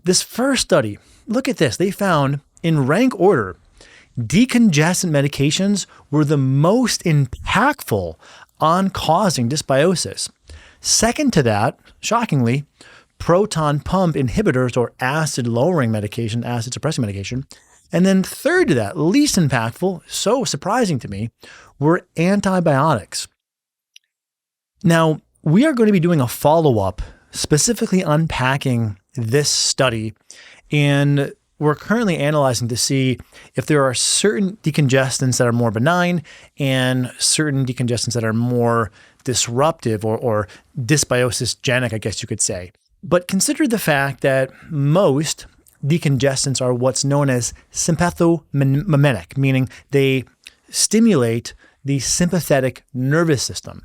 This first study, look at this, they found in rank order, decongestant medications were the most impactful on causing dysbiosis. Second to that, shockingly, proton pump inhibitors or acid-lowering medication, acid-suppressing medication. And then third to that, least impactful, so surprising to me, were antibiotics. Now, we are going to be doing a follow-up specifically unpacking this study, and we're currently analyzing to see if there are certain decongestants that are more benign and certain decongestants that are more disruptive or dysbiosis-genic, I guess you could say. But consider the fact that most decongestants are what's known as sympathomimetic, meaning they stimulate the sympathetic nervous system.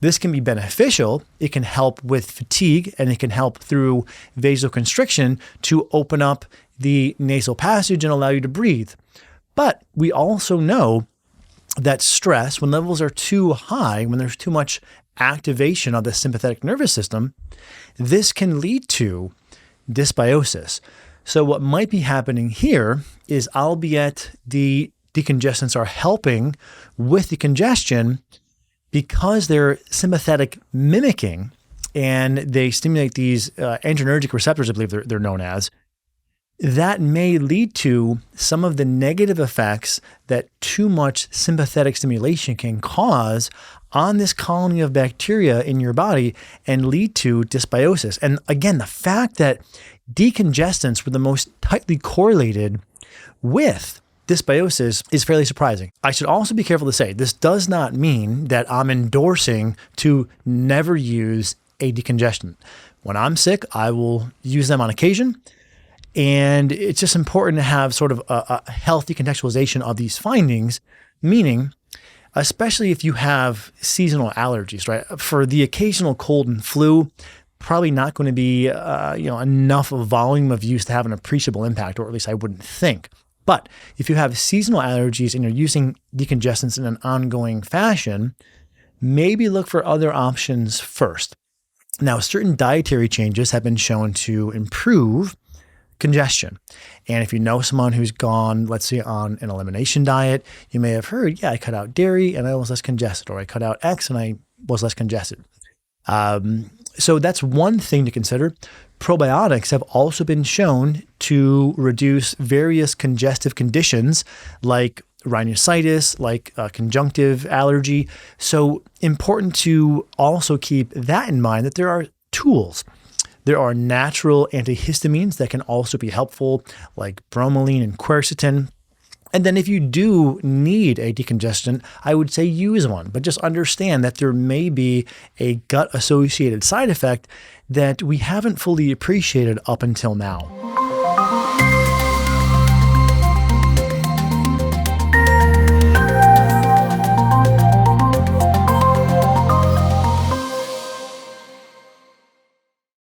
This can be beneficial. It can help with fatigue, and it can help through vasoconstriction to open up the nasal passage and allow you to breathe. But we also know that stress, when levels are too high, when there's too much activation of the sympathetic nervous system, this can lead to dysbiosis. So what might be happening here is, albeit the decongestants are helping with the congestion, because they're sympathetic mimicking and they stimulate these adrenergic receptors, I believe they're known as, that may lead to some of the negative effects that too much sympathetic stimulation can cause on this colony of bacteria in your body and lead to dysbiosis. And again, the fact that decongestants were the most tightly correlated with dysbiosis is fairly surprising. I should also be careful to say this does not mean that I'm endorsing to never use a decongestant. When I'm sick, I will use them on occasion. And it's just important to have sort of a healthy contextualization of these findings, meaning, especially if you have seasonal allergies, right? For the occasional cold and flu, probably not going to be enough volume of use to have an appreciable impact, or at least I wouldn't think. But if you have seasonal allergies and you're using decongestants in an ongoing fashion, maybe look for other options first. Now, certain dietary changes have been shown to improve congestion. And if you know someone who's gone, let's say, on an elimination diet, you may have heard, I cut out dairy and I was less congested, or I cut out X and I was less congested. So that's one thing to consider. Probiotics have also been shown to reduce various congestive conditions like rhinosinusitis, like conjunctive allergy. So important to also keep that in mind, that there are tools. There are natural antihistamines that can also be helpful, like bromelain and quercetin. And then if you do need a decongestant, I would say use one, but just understand that there may be a gut-associated side effect that we haven't fully appreciated up until now.